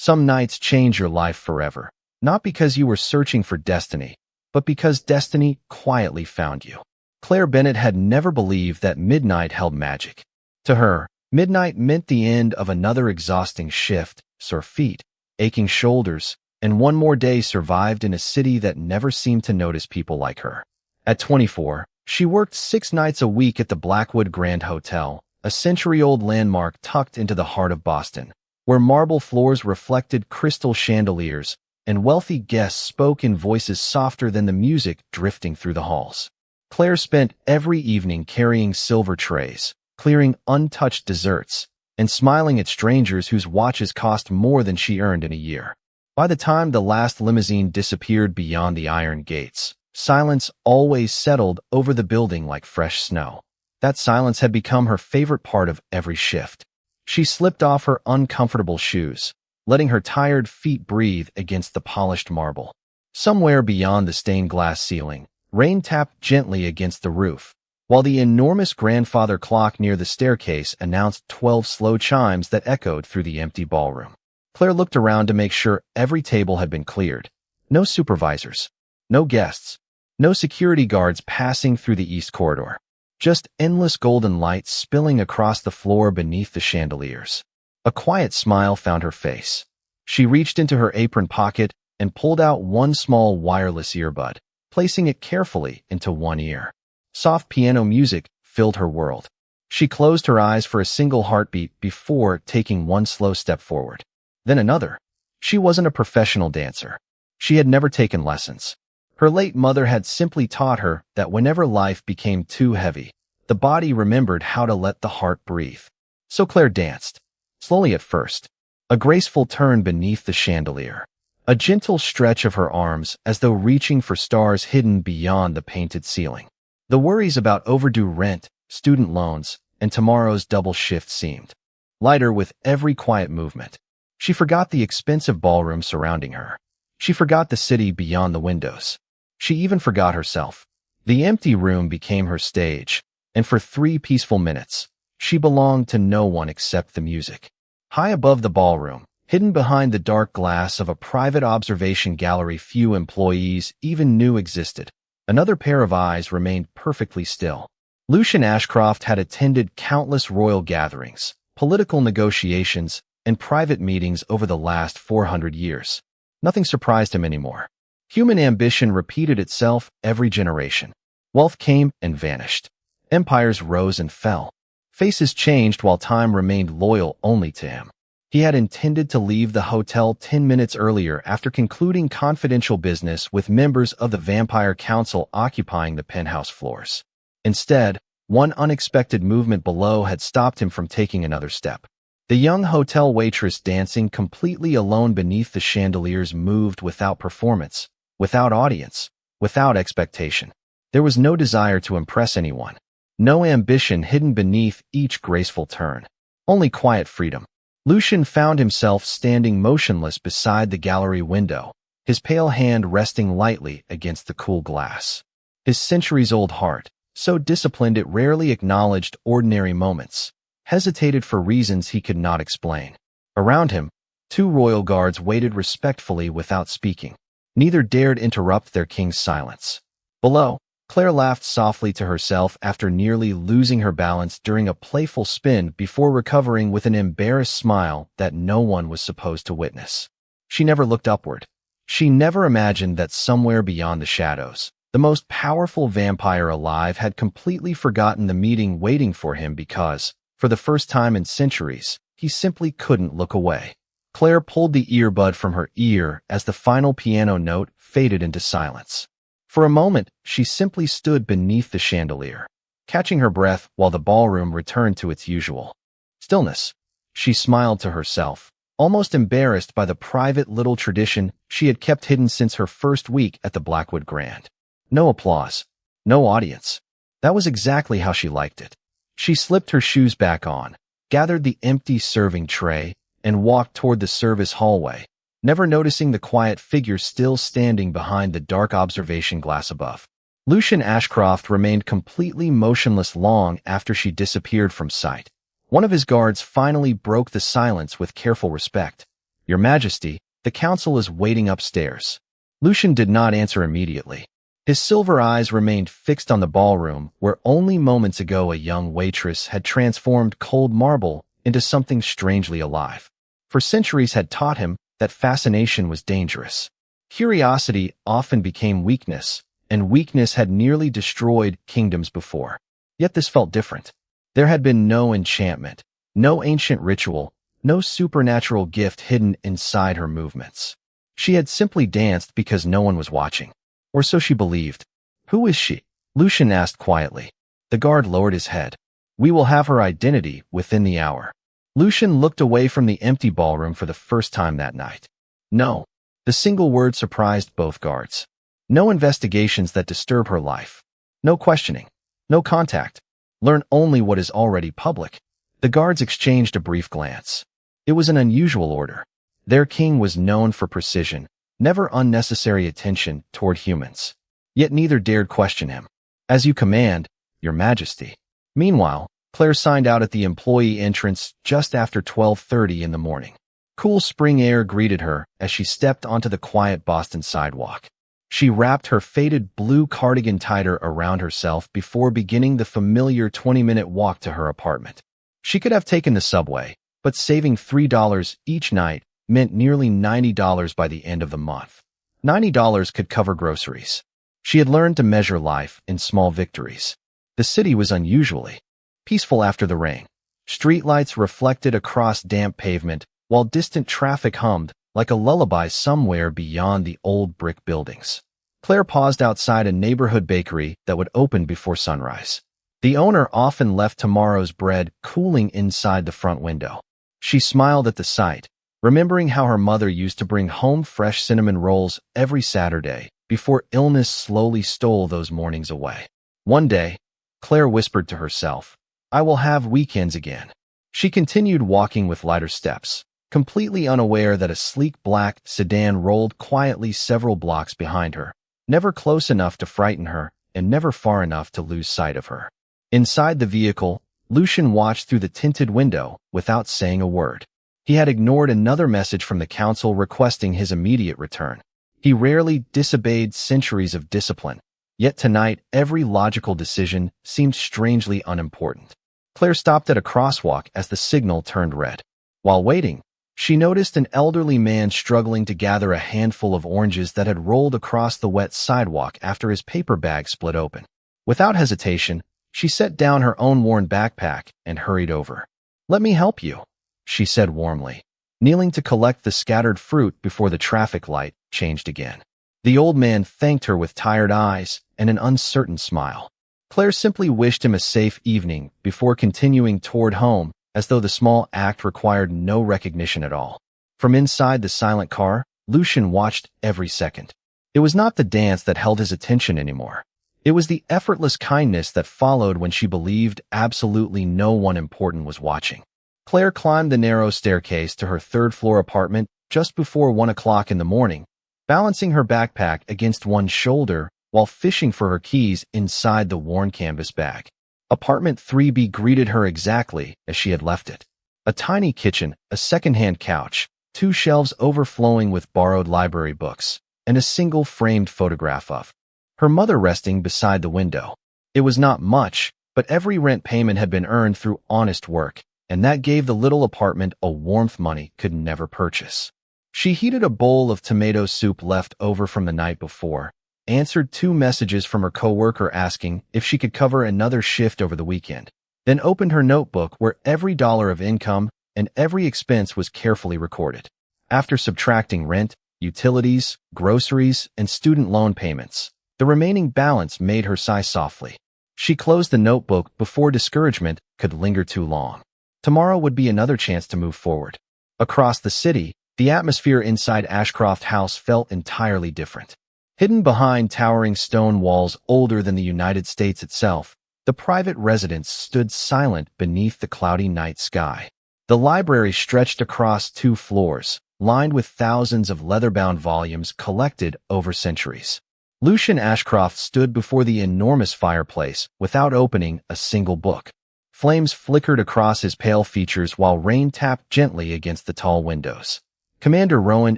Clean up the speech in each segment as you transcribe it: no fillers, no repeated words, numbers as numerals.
Some nights change your life forever, not because you were searching for destiny, but because destiny quietly found you. Claire Bennett had never believed that midnight held magic. To her, midnight meant the end of another exhausting shift, sore feet, aching shoulders, and one more day survived in a city that never seemed to notice people like her. At 24, she worked 6 nights a week at the Blackwood Grand Hotel, a century-old landmark tucked into the heart of Boston, where marble floors reflected crystal chandeliers and wealthy guests spoke in voices softer than the music drifting through the halls. Claire spent every evening carrying silver trays, clearing untouched desserts, and smiling at strangers whose watches cost more than she earned in a year. By the time the last limousine disappeared beyond the iron gates, silence always settled over the building like fresh snow. That silence had become her favorite part of every shift. She slipped off her uncomfortable shoes, letting her tired feet breathe against the polished marble. Somewhere beyond the stained glass ceiling, rain tapped gently against the roof, while the enormous grandfather clock near the staircase announced 12 slow chimes that echoed through the empty ballroom. Claire looked around to make sure every table had been cleared. No supervisors, no guests, no security guards passing through the east corridor. Just endless golden light spilling across the floor beneath the chandeliers. A quiet smile found her face. She reached into her apron pocket and pulled out one small wireless earbud, placing it carefully into one ear. Soft piano music filled her world. She closed her eyes for a single heartbeat before taking one slow step forward. Then another. She wasn't a professional dancer. She had never taken lessons. Her late mother had simply taught her that whenever life became too heavy, the body remembered how to let the heart breathe. So Claire danced, slowly at first, a graceful turn beneath the chandelier, a gentle stretch of her arms as though reaching for stars hidden beyond the painted ceiling. The worries about overdue rent, student loans, and tomorrow's double shift seemed lighter with every quiet movement. She forgot the expensive ballroom surrounding her. She forgot the city beyond the windows. She even forgot herself. The empty room became her stage, and for 3 peaceful minutes, she belonged to no one except the music. High above the ballroom, hidden behind the dark glass of a private observation gallery few employees even knew existed, another pair of eyes remained perfectly still. Lucian Ashcroft had attended countless royal gatherings, political negotiations, and private meetings over the last 400 years. Nothing surprised him anymore. Human ambition repeated itself every generation. Wealth came and vanished. Empires rose and fell. Faces changed while time remained loyal only to him. He had intended to leave the hotel 10 minutes earlier after concluding confidential business with members of the Vampire Council occupying the penthouse floors. Instead, one unexpected movement below had stopped him from taking another step. The young hotel waitress dancing completely alone beneath the chandeliers moved without performance, without audience, without expectation. There was no desire to impress anyone, no ambition hidden beneath each graceful turn, only quiet freedom. Lucian found himself standing motionless beside the gallery window, his pale hand resting lightly against the cool glass. His centuries-old heart, so disciplined it rarely acknowledged ordinary moments, hesitated for reasons he could not explain. Around him, 2 royal guards waited respectfully without speaking. Neither dared interrupt their king's silence. Below, Claire laughed softly to herself after nearly losing her balance during a playful spin before recovering with an embarrassed smile that no one was supposed to witness. She never looked upward. She never imagined that somewhere beyond the shadows, the most powerful vampire alive had completely forgotten the meeting waiting for him because, for the first time in centuries, he simply couldn't look away. Claire pulled the earbud from her ear as the final piano note faded into silence. For a moment, she simply stood beneath the chandelier, catching her breath while the ballroom returned to its usual stillness. She smiled to herself, almost embarrassed by the private little tradition she had kept hidden since her first week at the Blackwood Grand. No applause, no audience. That was exactly how she liked it. She slipped her shoes back on, gathered the empty serving tray, and walked toward the service hallway, never noticing the quiet figure still standing behind the dark observation glass above. Lucian Ashcroft remained completely motionless long after she disappeared from sight. One of his guards finally broke the silence with careful respect. "Your Majesty, the council is waiting upstairs." Lucian did not answer immediately. His silver eyes remained fixed on the ballroom where only moments ago a young waitress had transformed cold marble into something strangely alive. For centuries had taught him that fascination was dangerous. Curiosity often became weakness, and weakness had nearly destroyed kingdoms before. Yet this felt different. There had been no enchantment, no ancient ritual, no supernatural gift hidden inside her movements. She had simply danced because no one was watching. Or so she believed. "Who is she?" Lucian asked quietly. The guard lowered his head. "We will have her identity within the hour." Lucian looked away from the empty ballroom for the first time that night. No. The single word surprised both guards. No investigations that disturb her life. No questioning. No contact. Learn only what is already public. The guards exchanged a brief glance. It was an unusual order. Their king was known for precision, never unnecessary attention toward humans. Yet neither dared question him. "As you command, Your Majesty." Meanwhile, Claire signed out at the employee entrance just after 12:30 in the morning. Cool spring air greeted her as she stepped onto the quiet Boston sidewalk. She wrapped her faded blue cardigan tighter around herself before beginning the familiar 20-minute walk to her apartment. She could have taken the subway, but saving $3 each night meant nearly $90 by the end of the month. $90 could cover groceries. She had learned to measure life in small victories. The city was unusually peaceful after the rain. Streetlights reflected across damp pavement, while distant traffic hummed like a lullaby somewhere beyond the old brick buildings. Claire paused outside a neighborhood bakery that would open before sunrise. The owner often left tomorrow's bread cooling inside the front window. She smiled at the sight, remembering how her mother used to bring home fresh cinnamon rolls every Saturday before illness slowly stole those mornings away. One day, Claire whispered to herself, "I will have weekends again." She continued walking with lighter steps, completely unaware that a sleek black sedan rolled quietly several blocks behind her, never close enough to frighten her and never far enough to lose sight of her. Inside the vehicle, Lucian watched through the tinted window without saying a word. He had ignored another message from the council requesting his immediate return. He rarely disobeyed centuries of discipline, yet tonight every logical decision seemed strangely unimportant. Claire stopped at a crosswalk as the signal turned red. While waiting, she noticed an elderly man struggling to gather a handful of oranges that had rolled across the wet sidewalk after his paper bag split open. Without hesitation, she set down her own worn backpack and hurried over. "Let me help you," she said warmly, kneeling to collect the scattered fruit before the traffic light changed again. The old man thanked her with tired eyes and an uncertain smile. Claire simply wished him a safe evening before continuing toward home, as though the small act required no recognition at all. From inside the silent car, Lucian watched every second. It was not the dance that held his attention anymore. It was the effortless kindness that followed when she believed absolutely no one important was watching. Claire climbed the narrow staircase to her third-floor apartment just before 1 o'clock in the morning, balancing her backpack against one shoulder while fishing for her keys inside the worn canvas bag. Apartment 3B greeted her exactly as she had left it. A tiny kitchen, a second-hand couch, 2 shelves overflowing with borrowed library books, and a single framed photograph of her mother resting beside the window. It was not much, but every rent payment had been earned through honest work, and that gave the little apartment a warmth money could never purchase. She heated a bowl of tomato soup left over from the night before, answered 2 messages from her coworker asking if she could cover another shift over the weekend, then opened her notebook where every dollar of income and every expense was carefully recorded. After subtracting rent, utilities, groceries, and student loan payments, the remaining balance made her sigh softly. She closed the notebook before discouragement could linger too long. Tomorrow would be another chance to move forward. Across the city, the atmosphere inside Ashcroft House felt entirely different. Hidden behind towering stone walls older than the United States itself, the private residence stood silent beneath the cloudy night sky. The library stretched across 2 floors, lined with thousands of leather-bound volumes collected over centuries. Lucian Ashcroft stood before the enormous fireplace without opening a single book. Flames flickered across his pale features while rain tapped gently against the tall windows. Commander Rowan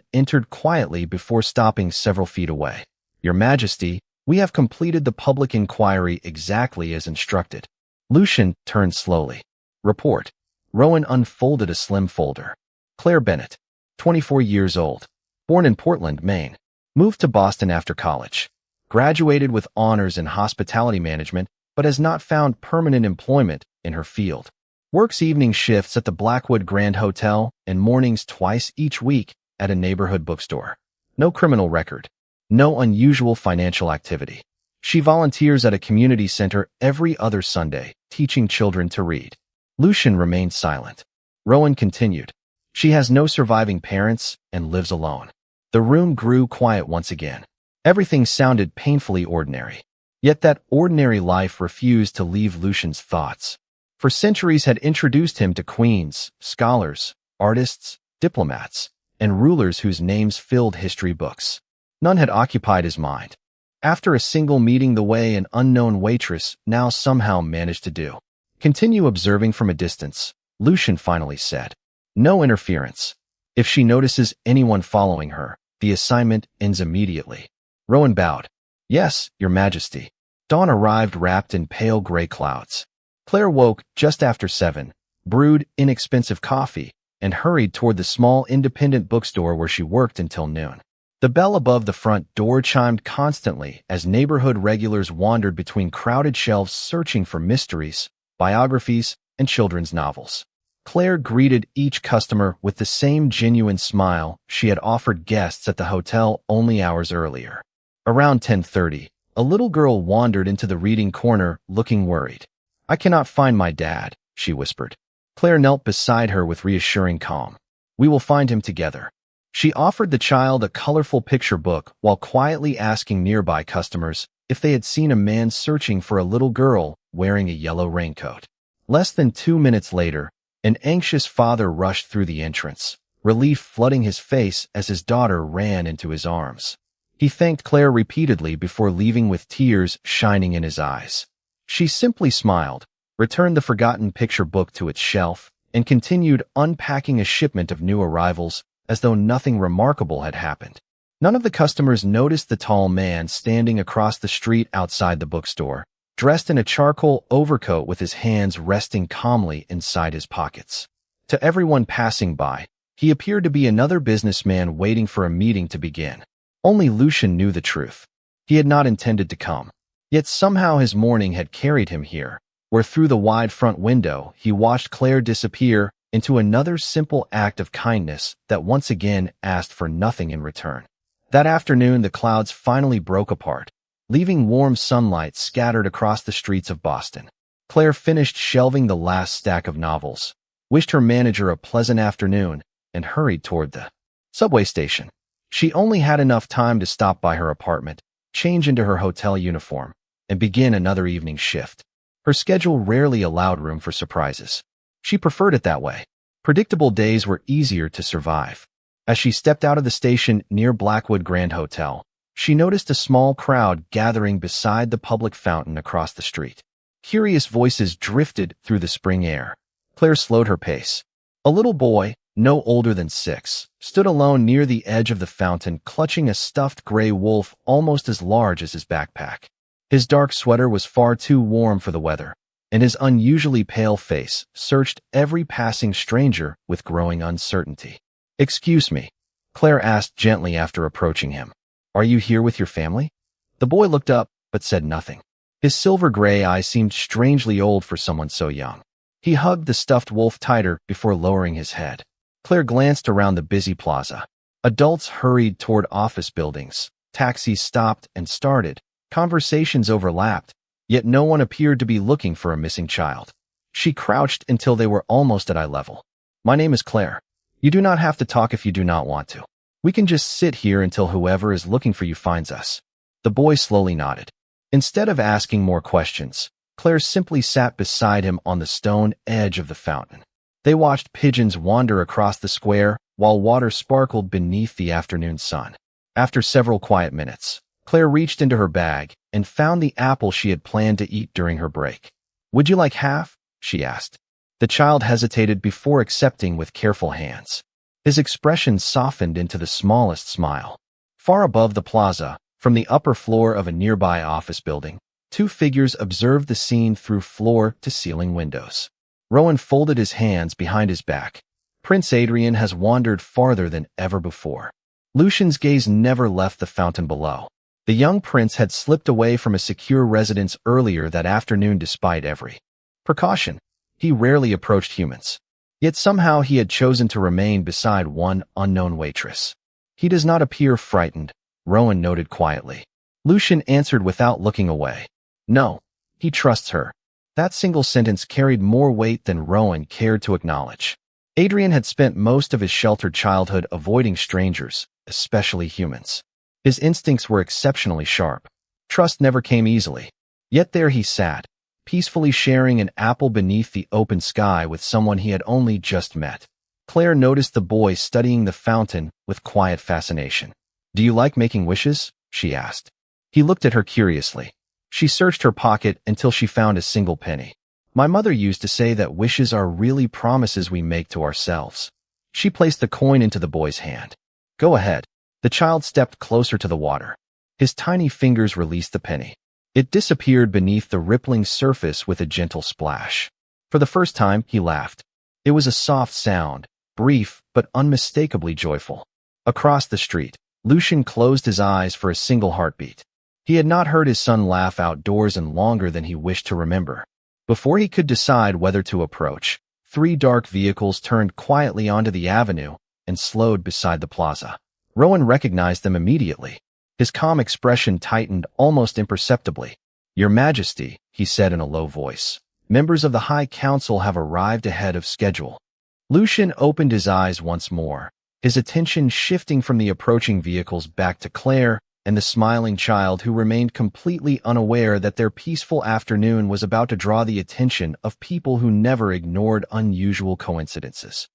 entered quietly before stopping several feet away. Your Majesty, we have completed the public inquiry exactly as instructed. Lucian turned slowly. Report. Rowan unfolded a slim folder. Claire Bennett, 24 years old, born in Portland, Maine, moved to Boston after college, graduated with honors in hospitality management, but has not found permanent employment in her field. Works evening shifts at the Blackwood Grand Hotel and mornings twice each week at a neighborhood bookstore. No criminal record. No unusual financial activity. She volunteers at a community center every other Sunday, teaching children to read. Lucian remained silent. Rowan continued. She has no surviving parents and lives alone. The room grew quiet once again. Everything sounded painfully ordinary. Yet that ordinary life refused to leave Lucian's thoughts. For centuries had introduced him to queens, scholars, artists, diplomats, and rulers whose names filled history books. None had occupied his mind. After a single meeting the way an unknown waitress now somehow managed to do. Continue observing from a distance, Lucian finally said. No interference. If she notices anyone following her, the assignment ends immediately. Rowan bowed. Yes, Your Majesty. Dawn arrived wrapped in pale gray clouds. Claire woke just after 7, brewed inexpensive coffee, and hurried toward the small independent bookstore where she worked until noon. The bell above the front door chimed constantly as neighborhood regulars wandered between crowded shelves searching for mysteries, biographies, and children's novels. Claire greeted each customer with the same genuine smile she had offered guests at the hotel only hours earlier. Around 10:30, a little girl wandered into the reading corner looking worried. I cannot find my dad, she whispered. Claire knelt beside her with reassuring calm. We will find him together. She offered the child a colorful picture book while quietly asking nearby customers if they had seen a man searching for a little girl wearing a yellow raincoat. Less than 2 minutes later, an anxious father rushed through the entrance, relief flooding his face as his daughter ran into his arms. He thanked Claire repeatedly before leaving with tears shining in his eyes. She simply smiled, returned the forgotten picture book to its shelf, and continued unpacking a shipment of new arrivals as though nothing remarkable had happened. None of the customers noticed the tall man standing across the street outside the bookstore, dressed in a charcoal overcoat with his hands resting calmly inside his pockets. To everyone passing by, he appeared to be another businessman waiting for a meeting to begin. Only Lucian knew the truth. He had not intended to come. Yet somehow his morning had carried him here, where through the wide front window he watched Claire disappear into another simple act of kindness that once again asked for nothing in return. That afternoon the clouds finally broke apart, leaving warm sunlight scattered across the streets of Boston. Claire finished shelving the last stack of novels, wished her manager a pleasant afternoon, and hurried toward the subway station. She only had enough time to stop by her apartment, change into her hotel uniform, and begin another evening shift. Her schedule rarely allowed room for surprises. She preferred it that way. Predictable days were easier to survive. As she stepped out of the station near Blackwood Grand Hotel, she noticed a small crowd gathering beside the public fountain across the street. Curious voices drifted through the spring air. Claire slowed her pace. A little boy, no older than 6, stood alone near the edge of the fountain, clutching a stuffed gray wolf almost as large as his backpack. His dark sweater was far too warm for the weather, and his unusually pale face searched every passing stranger with growing uncertainty. Excuse me, Claire asked gently after approaching him. Are you here with your family? The boy looked up, but said nothing. His silver-gray eyes seemed strangely old for someone so young. He hugged the stuffed wolf tighter before lowering his head. Claire glanced around the busy plaza. Adults hurried toward office buildings. Taxis stopped and started. Conversations overlapped, yet no one appeared to be looking for a missing child. She crouched until they were almost at eye level. My name is Claire. You do not have to talk if you do not want to. We can just sit here until whoever is looking for you finds us. The boy slowly nodded. Instead of asking more questions, Claire simply sat beside him on the stone edge of the fountain. They watched pigeons wander across the square while water sparkled beneath the afternoon sun. After several quiet minutes, Claire reached into her bag and found the apple she had planned to eat during her break. Would you like half? She asked. The child hesitated before accepting with careful hands. His expression softened into the smallest smile. Far above the plaza, from the upper floor of a nearby office building, two figures observed the scene through floor-to-ceiling windows. Rowan folded his hands behind his back. Prince Adrian has wandered farther than ever before. Lucian's gaze never left the fountain below. The young prince had slipped away from a secure residence earlier that afternoon despite every precaution. He rarely approached humans. Yet somehow he had chosen to remain beside one unknown waitress. He does not appear frightened, Rowan noted quietly. Lucian answered without looking away. No, he trusts her. That single sentence carried more weight than Rowan cared to acknowledge. Adrian had spent most of his sheltered childhood avoiding strangers, especially humans. His instincts were exceptionally sharp. Trust never came easily. Yet there he sat, peacefully sharing an apple beneath the open sky with someone he had only just met. Claire noticed the boy studying the fountain with quiet fascination. "Do you like making wishes?" she asked. He looked at her curiously. She searched her pocket until she found a single penny. "My mother used to say that wishes are really promises we make to ourselves." She placed the coin into the boy's hand. "Go ahead." The child stepped closer to the water. His tiny fingers released the penny. It disappeared beneath the rippling surface with a gentle splash. For the first time, he laughed. It was a soft sound, brief but unmistakably joyful. Across the street, Lucian closed his eyes for a single heartbeat. He had not heard his son laugh outdoors in longer than he wished to remember. Before he could decide whether to approach, 3 dark vehicles turned quietly onto the avenue and slowed beside the plaza. Rowan recognized them immediately. His calm expression tightened almost imperceptibly. "Your Majesty," he said in a low voice, "members of the High Council have arrived ahead of schedule." Lucian opened his eyes once more, his attention shifting from the approaching vehicles back to Claire and the smiling child who remained completely unaware that their peaceful afternoon was about to draw the attention of people who never ignored unusual coincidences.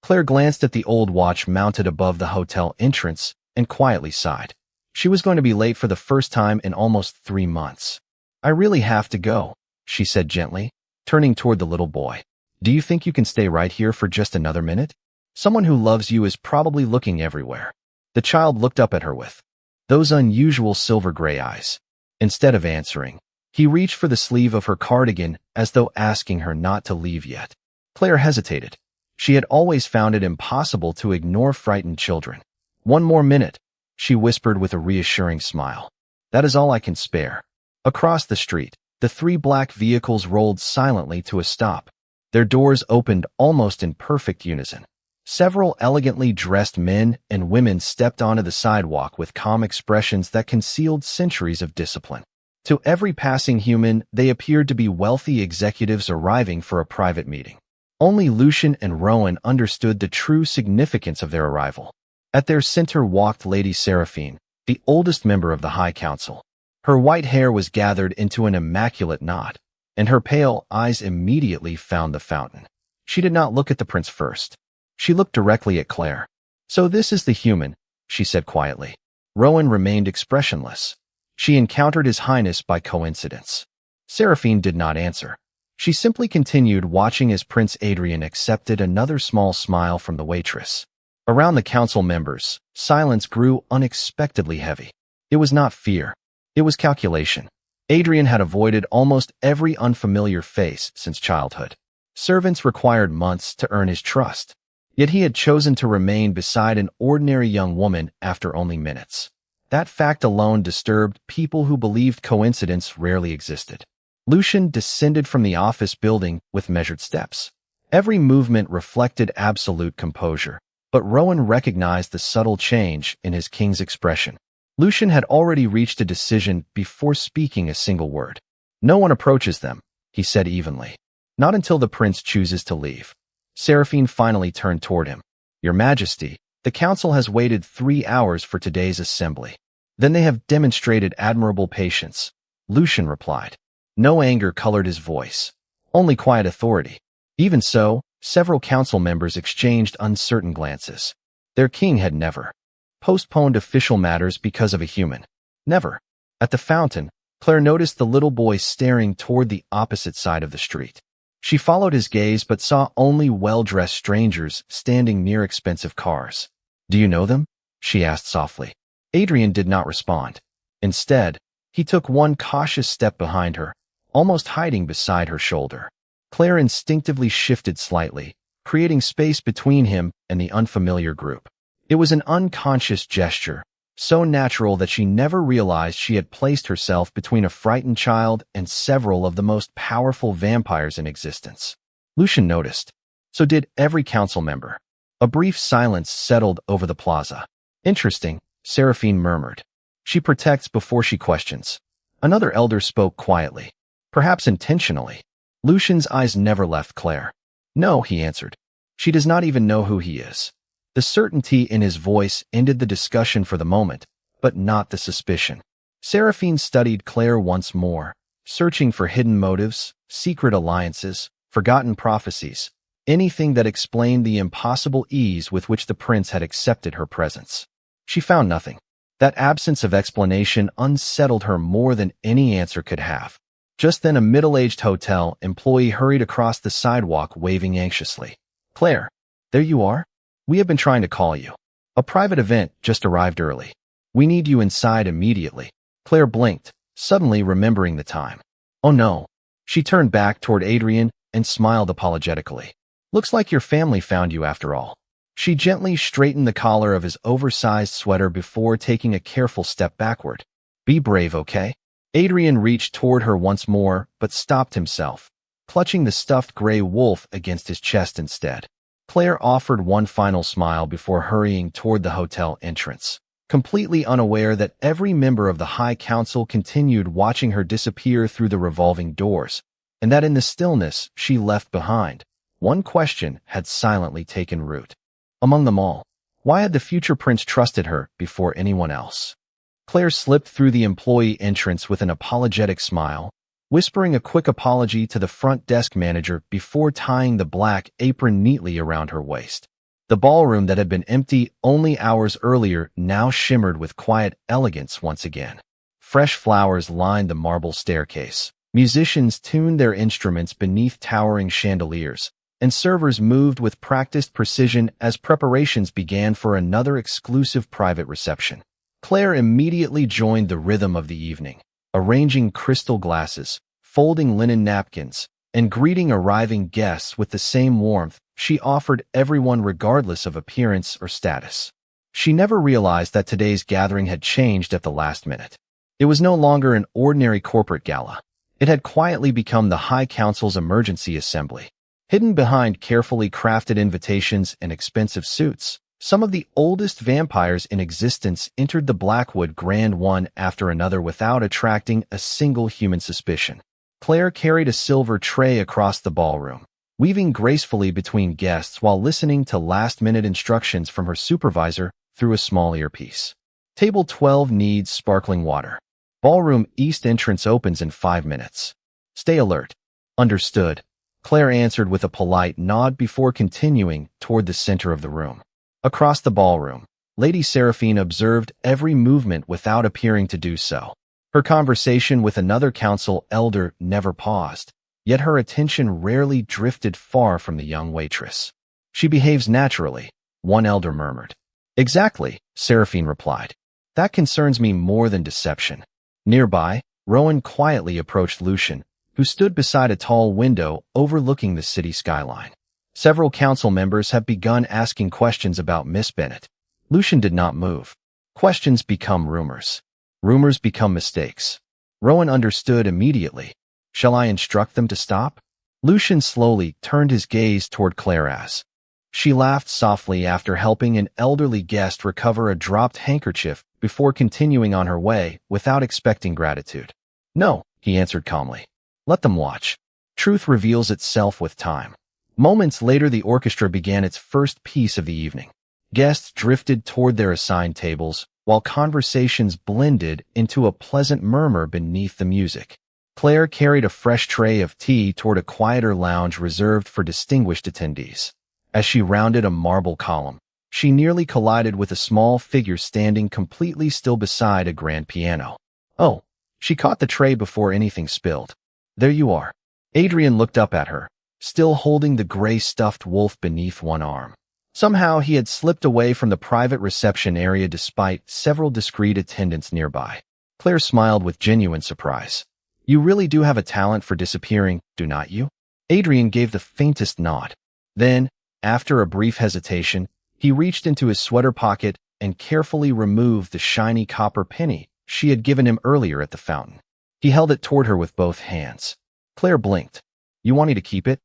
Claire glanced at the old watch mounted above the hotel entrance and quietly sighed. She was going to be late for the first time in almost 3 months. "I really have to go," she said gently, turning toward the little boy. "Do you think you can stay right here for just another minute? Someone who loves you is probably looking everywhere." The child looked up at her with those unusual silver-gray eyes. Instead of answering, he reached for the sleeve of her cardigan as though asking her not to leave yet. Claire hesitated. She had always found it impossible to ignore frightened children. "One more minute," she whispered with a reassuring smile. "That is all I can spare." Across the street, the 3 black vehicles rolled silently to a stop. Their doors opened almost in perfect unison. Several elegantly dressed men and women stepped onto the sidewalk with calm expressions that concealed centuries of discipline. To every passing human, they appeared to be wealthy executives arriving for a private meeting. Only Lucian and Rowan understood the true significance of their arrival. At their center walked Lady Seraphine, the oldest member of the High Council. Her white hair was gathered into an immaculate knot, and her pale eyes immediately found the fountain. She did not look at the prince first. She looked directly at Claire. "So this is the human," she said quietly. Rowan remained expressionless. She encountered His Highness by coincidence. Seraphine did not answer. She simply continued watching as Prince Adrian accepted another small smile from the waitress. Around the council members, silence grew unexpectedly heavy. It was not fear. It was calculation. Adrian had avoided almost every unfamiliar face since childhood. Servants required months to earn his trust. Yet he had chosen to remain beside an ordinary young woman after only minutes. That fact alone disturbed people who believed coincidence rarely existed. Lucian descended from the office building with measured steps. Every movement reflected absolute composure, but Rowan recognized the subtle change in his king's expression. Lucian had already reached a decision before speaking a single word. "No one approaches them," he said evenly. "Not until the prince chooses to leave." Seraphine finally turned toward him. "Your Majesty, the council has waited 3 hours for today's assembly. Then they have demonstrated admirable patience," Lucian replied. No anger colored his voice, only quiet authority. Even so, several council members exchanged uncertain glances. Their king had never postponed official matters because of a human. Never. At the fountain, Claire noticed the little boy staring toward the opposite side of the street. She followed his gaze but saw only well-dressed strangers standing near expensive cars. "Do you know them?" she asked softly. Adrian did not respond. Instead, he took one cautious step behind her, almost hiding beside her shoulder. Claire instinctively shifted slightly, creating space between him and the unfamiliar group. It was an unconscious gesture, so natural that she never realized she had placed herself between a frightened child and several of the most powerful vampires in existence. Lucian noticed. So did every council member. A brief silence settled over the plaza. "Interesting," Seraphine murmured. "She protects before she questions." Another elder spoke quietly, perhaps intentionally. Lucian's eyes never left Claire. "No," he answered. "She does not even know who he is." The certainty in his voice ended the discussion for the moment, but not the suspicion. Seraphine studied Claire once more, searching for hidden motives, secret alliances, forgotten prophecies, anything that explained the impossible ease with which the prince had accepted her presence. She found nothing. That absence of explanation unsettled her more than any answer could have. Just then a middle-aged hotel employee hurried across the sidewalk waving anxiously. "Claire, there you are? We have been trying to call you. A private event just arrived early. We need you inside immediately." Claire blinked, suddenly remembering the time. "Oh no." She turned back toward Adrian and smiled apologetically. "Looks like your family found you after all." She gently straightened the collar of his oversized sweater before taking a careful step backward. "Be brave, okay?" Adrian reached toward her once more, but stopped himself, clutching the stuffed gray wolf against his chest instead. Claire offered one final smile before hurrying toward the hotel entrance, completely unaware that every member of the High Council continued watching her disappear through the revolving doors, and that in the stillness she left behind, one question had silently taken root. Among them all, why had the future prince trusted her before anyone else? Claire slipped through the employee entrance with an apologetic smile, whispering a quick apology to the front desk manager before tying the black apron neatly around her waist. The ballroom that had been empty only hours earlier now shimmered with quiet elegance once again. Fresh flowers lined the marble staircase. Musicians tuned their instruments beneath towering chandeliers, and servers moved with practiced precision as preparations began for another exclusive private reception. Claire immediately joined the rhythm of the evening, arranging crystal glasses, folding linen napkins, and greeting arriving guests with the same warmth she offered everyone regardless of appearance or status. She never realized that today's gathering had changed at the last minute. It was no longer an ordinary corporate gala. It had quietly become the High Council's emergency assembly. Hidden behind carefully crafted invitations and expensive suits, some of the oldest vampires in existence entered the Blackwood Grand one after another without attracting a single human suspicion. Claire carried a silver tray across the ballroom, weaving gracefully between guests while listening to last-minute instructions from her supervisor through a small earpiece. Table 12 needs sparkling water. Ballroom east entrance opens in 5 minutes. Stay alert. Understood, Claire answered with a polite nod before continuing toward the center of the room. Across the ballroom, Lady Seraphine observed every movement without appearing to do so. Her conversation with another council elder never paused, yet her attention rarely drifted far from the young waitress. "She behaves naturally," one elder murmured. "Exactly," Seraphine replied. "That concerns me more than deception." Nearby, Rowan quietly approached Lucian, who stood beside a tall window overlooking the city skyline. Several council members have begun asking questions about Miss Bennet. Lucian did not move. Questions become rumors. Rumors become mistakes. Rowan understood immediately. "Shall I instruct them to stop?" Lucian slowly turned his gaze toward Claire as she laughed softly after helping an elderly guest recover a dropped handkerchief before continuing on her way without expecting gratitude. "No," he answered calmly. "Let them watch. Truth reveals itself with time." Moments later, the orchestra began its first piece of the evening. Guests drifted toward their assigned tables, while conversations blended into a pleasant murmur beneath the music. Claire carried a fresh tray of tea toward a quieter lounge reserved for distinguished attendees. As she rounded a marble column, she nearly collided with a small figure standing completely still beside a grand piano. "Oh," she caught the tray before anything spilled. "There you are." Adrian looked up at her, still holding the gray stuffed wolf beneath one arm. Somehow he had slipped away from the private reception area despite several discreet attendants nearby. Claire smiled with genuine surprise. You really do have a talent for disappearing, do not you? Adrian gave the faintest nod. Then, after a brief hesitation, he reached into his sweater pocket and carefully removed the shiny copper penny she had given him earlier at the fountain. He held it toward her with both hands. Claire blinked. You want me to keep it?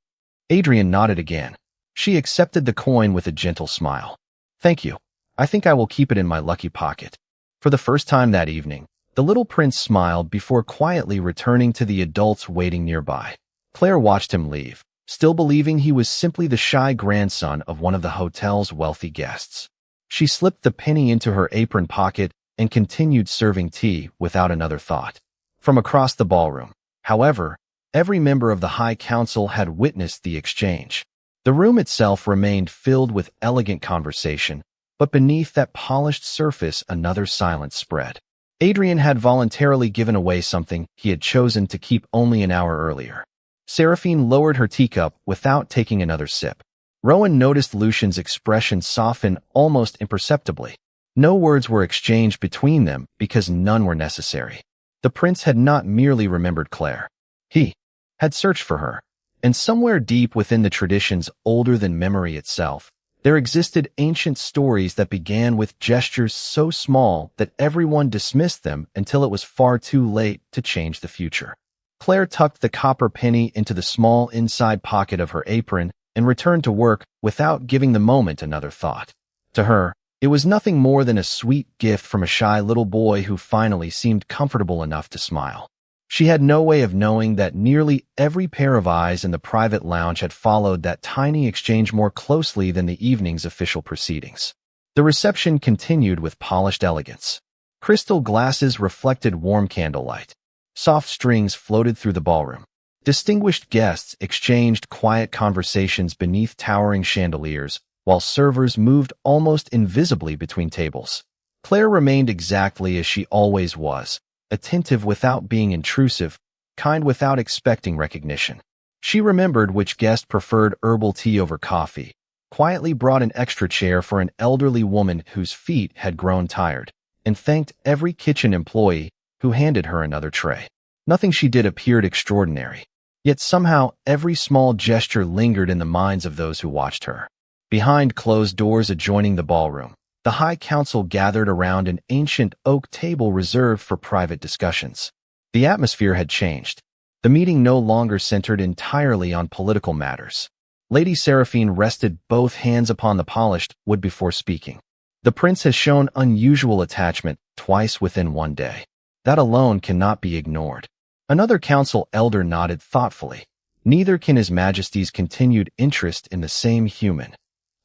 Adrian nodded again. She accepted the coin with a gentle smile. Thank you. I think I will keep it in my lucky pocket. For the first time that evening, the little prince smiled before quietly returning to the adults waiting nearby. Claire watched him leave, still believing he was simply the shy grandson of one of the hotel's wealthy guests. She slipped the penny into her apron pocket and continued serving tea without another thought. From across the ballroom, however, every member of the High Council had witnessed the exchange. The room itself remained filled with elegant conversation, but beneath that polished surface another silence spread. Adrian had voluntarily given away something he had chosen to keep only an hour earlier. Seraphine lowered her teacup without taking another sip. Rowan noticed Lucian's expression soften almost imperceptibly. No words were exchanged between them because none were necessary. The prince had not merely remembered Claire. He had searched for her. And somewhere deep within the traditions older than memory itself, there existed ancient stories that began with gestures so small that everyone dismissed them until it was far too late to change the future. Claire tucked the copper penny into the small inside pocket of her apron and returned to work without giving the moment another thought. To her, it was nothing more than a sweet gift from a shy little boy who finally seemed comfortable enough to smile. She had no way of knowing that nearly every pair of eyes in the private lounge had followed that tiny exchange more closely than the evening's official proceedings. The reception continued with polished elegance. Crystal glasses reflected warm candlelight. Soft strings floated through the ballroom. Distinguished guests exchanged quiet conversations beneath towering chandeliers, while servers moved almost invisibly between tables. Claire remained exactly as she always was, attentive without being intrusive, kind without expecting recognition. She remembered which guest preferred herbal tea over coffee, quietly brought an extra chair for an elderly woman whose feet had grown tired, and thanked every kitchen employee who handed her another tray. Nothing she did appeared extraordinary, yet somehow every small gesture lingered in the minds of those who watched her. Behind closed doors adjoining the ballroom, the High Council gathered around an ancient oak table reserved for private discussions. The atmosphere had changed. The meeting no longer centered entirely on political matters. Lady Seraphine rested both hands upon the polished wood before speaking. The prince has shown unusual attachment twice within one day. That alone cannot be ignored. Another council elder nodded thoughtfully. Neither can His Majesty's continued interest in the same human.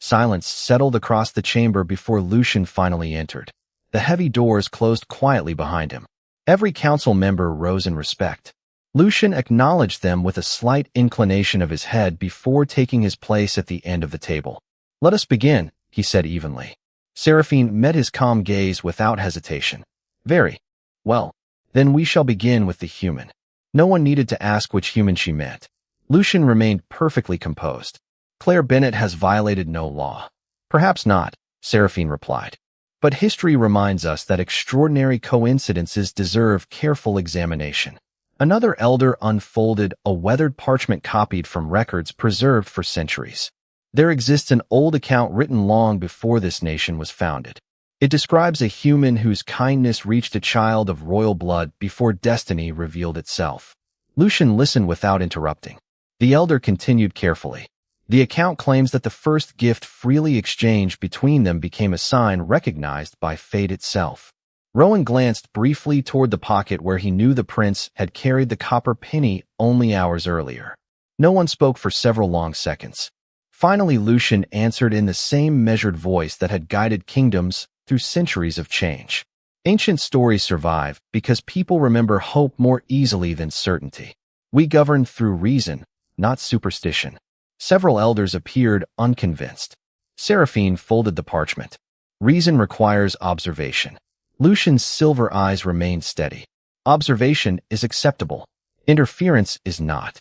Silence settled across the chamber before Lucian finally entered. The heavy doors closed quietly behind him. Every council member rose in respect. Lucian acknowledged them with a slight inclination of his head before taking his place at the end of the table. Let us begin, he said evenly. Seraphine met his calm gaze without hesitation. Very well. Then we shall begin with the human. No one needed to ask which human she meant. Lucian remained perfectly composed. Claire Bennett has violated no law. Perhaps not, Seraphine replied. But history reminds us that extraordinary coincidences deserve careful examination. Another elder unfolded a weathered parchment copied from records preserved for centuries. There exists an old account written long before this nation was founded. It describes a human whose kindness reached a child of royal blood before destiny revealed itself. Lucian listened without interrupting. The elder continued carefully. The account claims that the first gift freely exchanged between them became a sign recognized by fate itself. Rowan glanced briefly toward the pocket where he knew the prince had carried the copper penny only hours earlier. No one spoke for several long seconds. Finally, Lucian answered in the same measured voice that had guided kingdoms through centuries of change. Ancient stories survive because people remember hope more easily than certainty. We govern through reason, not superstition. Several elders appeared unconvinced. Seraphine folded the parchment. Reason requires observation. Lucian's silver eyes remained steady. Observation is acceptable. Interference is not.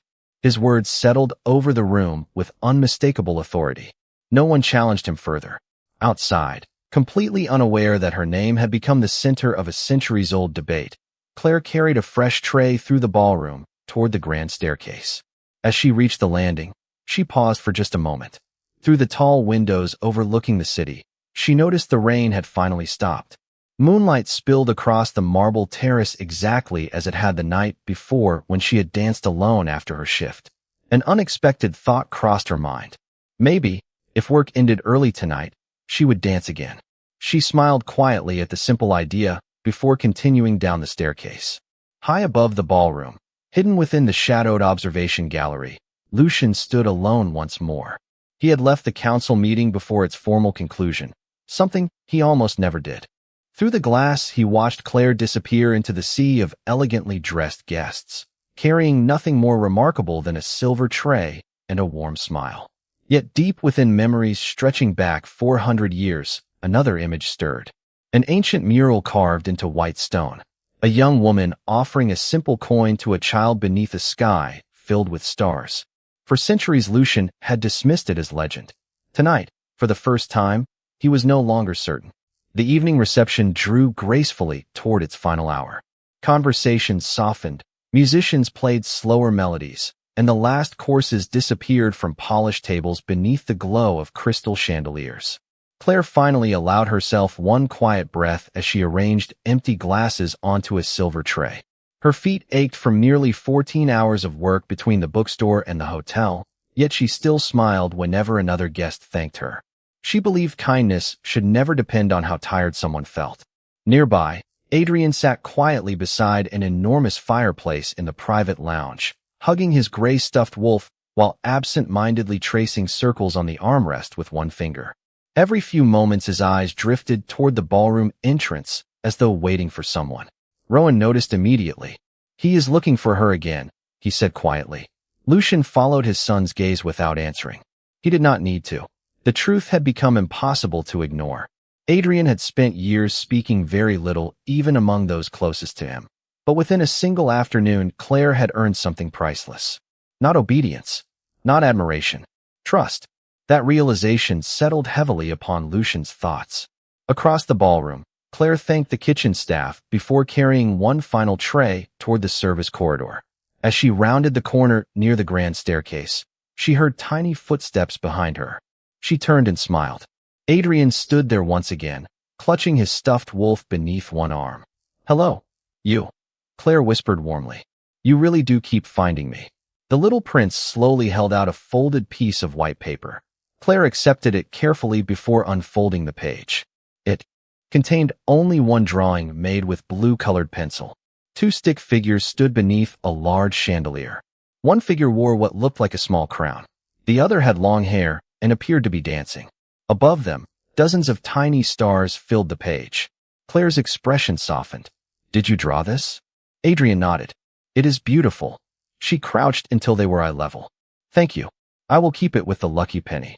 His words settled over the room with unmistakable authority. No one challenged him further. Outside, completely unaware that her name had become the center of a centuries-old debate, Claire carried a fresh tray through the ballroom toward the grand staircase. As she reached the landing, she paused for just a moment. Through the tall windows overlooking the city, she noticed the rain had finally stopped. Moonlight spilled across the marble terrace exactly as it had the night before when she had danced alone after her shift. An unexpected thought crossed her mind. Maybe, if work ended early tonight, she would dance again. She smiled quietly at the simple idea before continuing down the staircase. High above the ballroom, hidden within the shadowed observation gallery, Lucian stood alone once more. He had left the council meeting before its formal conclusion, something he almost never did. Through the glass, he watched Claire disappear into the sea of elegantly dressed guests, carrying nothing more remarkable than a silver tray and a warm smile. Yet deep within memories stretching back 400 years, another image stirred. An ancient mural carved into white stone. A young woman offering a simple coin to a child beneath a sky filled with stars. For centuries, Lucian had dismissed it as legend. Tonight, for the first time, he was no longer certain. The evening reception drew gracefully toward its final hour. Conversations softened, musicians played slower melodies, and the last courses disappeared from polished tables beneath the glow of crystal chandeliers. Claire finally allowed herself one quiet breath as she arranged empty glasses onto a silver tray. Her feet ached from nearly 14 hours of work between the bookstore and the hotel, yet she still smiled whenever another guest thanked her. She believed kindness should never depend on how tired someone felt. Nearby, Adrian sat quietly beside an enormous fireplace in the private lounge, hugging his gray stuffed wolf while absent-mindedly tracing circles on the armrest with one finger. Every few moments his eyes drifted toward the ballroom entrance as though waiting for someone. Rowan noticed immediately. "He is looking for her again," he said quietly. Lucian followed his son's gaze without answering. He did not need to. The truth had become impossible to ignore. Adrian had spent years speaking very little, even among those closest to him. But within a single afternoon, Claire had earned something priceless. Not obedience, not admiration, trust. That realization settled heavily upon Lucian's thoughts. Across the ballroom, Claire thanked the kitchen staff before carrying one final tray toward the service corridor. As she rounded the corner near the grand staircase, she heard tiny footsteps behind her. She turned and smiled. Adrian stood there once again, clutching his stuffed wolf beneath one arm. "Hello, you," Claire whispered warmly. "You really do keep finding me." The little prince slowly held out a folded piece of white paper. Claire accepted it carefully before unfolding the page. It contained only one drawing made with blue-colored pencil. Two stick figures stood beneath a large chandelier. One figure wore what looked like a small crown. The other had long hair and appeared to be dancing. Above them, dozens of tiny stars filled the page. Claire's expression softened. "Did you draw this?" Adrian nodded. "It is beautiful." She crouched until they were eye level. "Thank you. I will keep it with the lucky penny."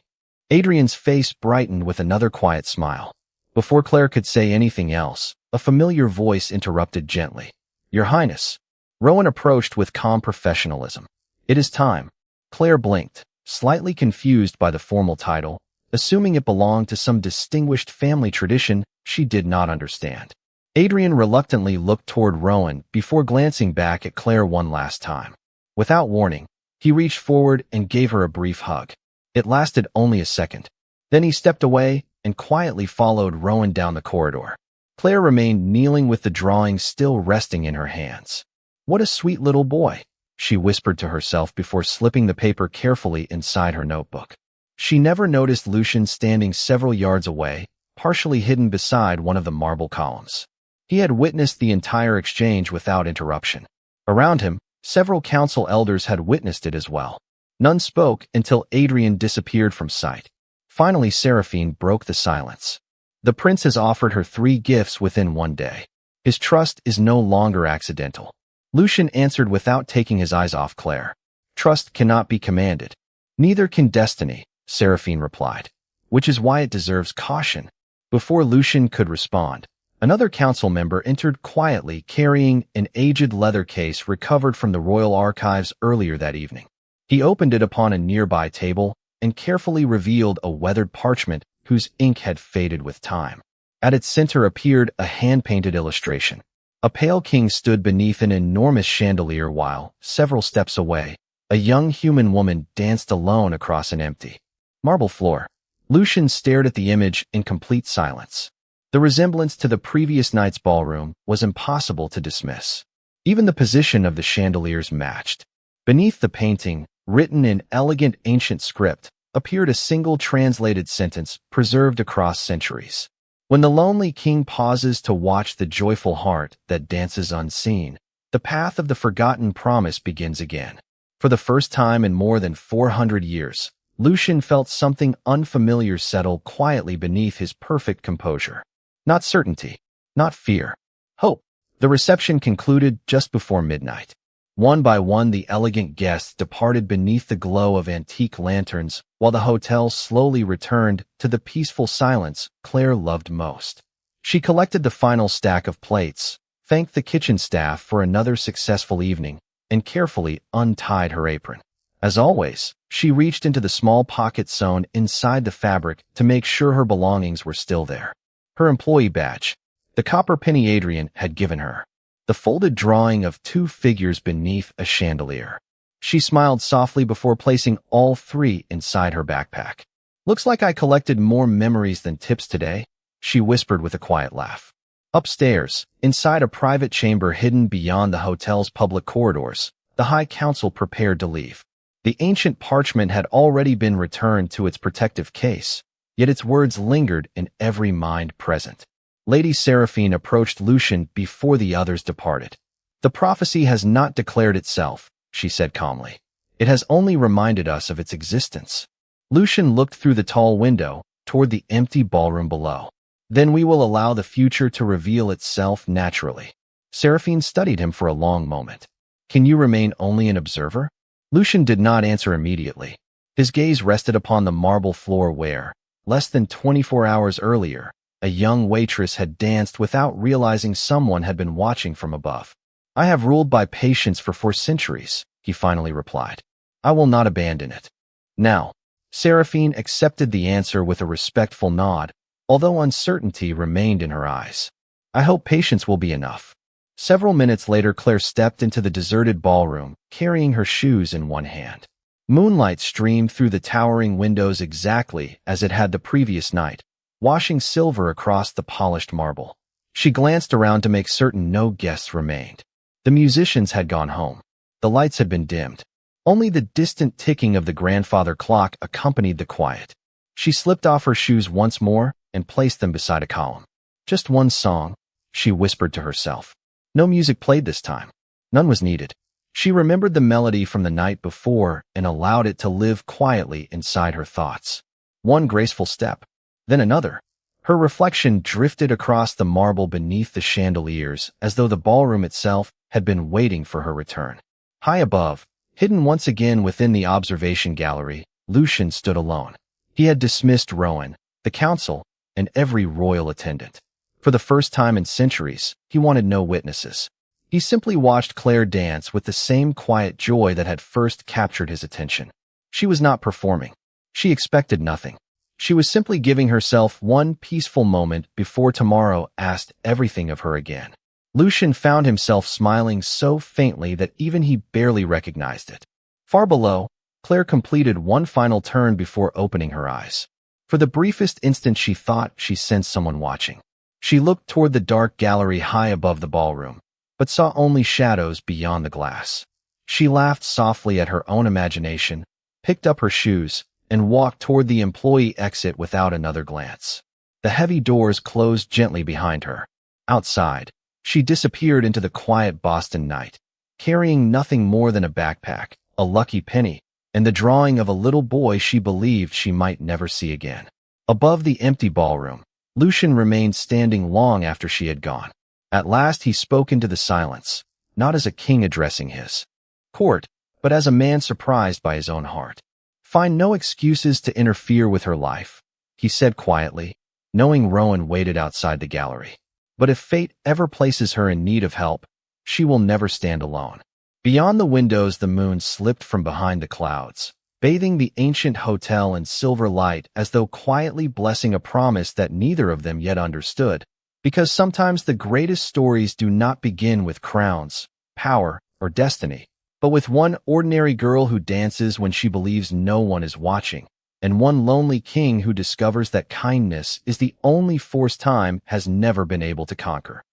Adrian's face brightened with another quiet smile. Before Claire could say anything else, a familiar voice interrupted gently. "Your Highness." Rowan approached with calm professionalism. "It is time." Claire blinked, slightly confused by the formal title, assuming it belonged to some distinguished family tradition she did not understand. Adrian reluctantly looked toward Rowan before glancing back at Claire one last time. Without warning, he reached forward and gave her a brief hug. It lasted only a second. Then he stepped away and quietly followed Rowan down the corridor. Claire remained kneeling with the drawing still resting in her hands. "What a sweet little boy," she whispered to herself before slipping the paper carefully inside her notebook. She never noticed Lucian standing several yards away, partially hidden beside one of the marble columns. He had witnessed the entire exchange without interruption. Around him, several council elders had witnessed it as well. None spoke until Adrian disappeared from sight. Finally, Seraphine broke the silence. "The prince has offered her 3 gifts within one day. His trust is no longer accidental." Lucian answered without taking his eyes off Claire. "Trust cannot be commanded. Neither can destiny," Seraphine replied, "which is why it deserves caution." Before Lucian could respond, another council member entered quietly carrying an aged leather case recovered from the royal archives earlier that evening. He opened it upon a nearby table and carefully revealed a weathered parchment whose ink had faded with time. At its center appeared a hand-painted illustration. A pale king stood beneath an enormous chandelier while, several steps away, a young human woman danced alone across an empty marble floor. Lucian stared at the image in complete silence. The resemblance to the previous night's ballroom was impossible to dismiss. Even the position of the chandeliers matched. Beneath the painting, written in elegant ancient script, appeared a single translated sentence preserved across centuries. When the lonely king pauses to watch the joyful heart that dances unseen, the path of the forgotten promise begins again. For the first time in more than 400 years, Lucian felt something unfamiliar settle quietly beneath his perfect composure. Not certainty, not fear, hope. The reception concluded just before midnight. One by one, the elegant guests departed beneath the glow of antique lanterns, while the hotel slowly returned to the peaceful silence Claire loved most. She collected the final stack of plates, thanked the kitchen staff for another successful evening, and carefully untied her apron. As always, she reached into the small pocket sewn inside the fabric to make sure her belongings were still there. Her employee badge, the copper penny Adrian had given her, the folded drawing of two figures beneath a chandelier. She smiled softly before placing all three inside her backpack. "Looks like I collected more memories than tips today," she whispered with a quiet laugh. Upstairs, inside a private chamber hidden beyond the hotel's public corridors, the High Council prepared to leave. The ancient parchment had already been returned to its protective case, yet its words lingered in every mind present. Lady Seraphine approached Lucian before the others departed. "The prophecy has not declared itself," she said calmly. "It has only reminded us of its existence." Lucian looked through the tall window toward the empty ballroom below. "Then we will allow the future to reveal itself naturally." Seraphine studied him for a long moment. "Can you remain only an observer?" Lucian did not answer immediately. His gaze rested upon the marble floor where, less than 24 hours earlier, a young waitress had danced without realizing someone had been watching from above. "I have ruled by patience for 4 centuries, he finally replied. "I will not abandon it." "Now," Seraphine accepted the answer with a respectful nod, although uncertainty remained in her eyes. "I hope patience will be enough." Several minutes later, Claire stepped into the deserted ballroom, carrying her shoes in one hand. Moonlight streamed through the towering windows exactly as it had the previous night, washing silver across the polished marble. She glanced around to make certain no guests remained. The musicians had gone home. The lights had been dimmed. Only the distant ticking of the grandfather clock accompanied the quiet. She slipped off her shoes once more and placed them beside a column. "Just one song," she whispered to herself. No music played this time. None was needed. She remembered the melody from the night before and allowed it to live quietly inside her thoughts. One graceful step, then another. Her reflection drifted across the marble beneath the chandeliers as though the ballroom itself had been waiting for her return. High above, hidden once again within the observation gallery, Lucian stood alone. He had dismissed Rowan, the council, and every royal attendant. For the first time in centuries, he wanted no witnesses. He simply watched Claire dance with the same quiet joy that had first captured his attention. She was not performing. She expected nothing. She was simply giving herself one peaceful moment before tomorrow asked everything of her again. Lucian found himself smiling so faintly that even he barely recognized it. Far below, Claire completed one final turn before opening her eyes. For the briefest instant she thought she sensed someone watching. She looked toward the dark gallery high above the ballroom, but saw only shadows beyond the glass. She laughed softly at her own imagination, picked up her shoes, and walked toward the employee exit without another glance. The heavy doors closed gently behind her. Outside, she disappeared into the quiet Boston night, carrying nothing more than a backpack, a lucky penny, and the drawing of a little boy she believed she might never see again. Above the empty ballroom, Lucian remained standing long after she had gone. At last he spoke into the silence, not as a king addressing his court, but as a man surprised by his own heart. "Find no excuses to interfere with her life," he said quietly, knowing Rowan waited outside the gallery. "But if fate ever places her in need of help, she will never stand alone." Beyond the windows, the moon slipped from behind the clouds, bathing the ancient hotel in silver light as though quietly blessing a promise that neither of them yet understood. Because sometimes the greatest stories do not begin with crowns, power, or destiny, but with one ordinary girl who dances when she believes no one is watching, and one lonely king who discovers that kindness is the only force time has never been able to conquer.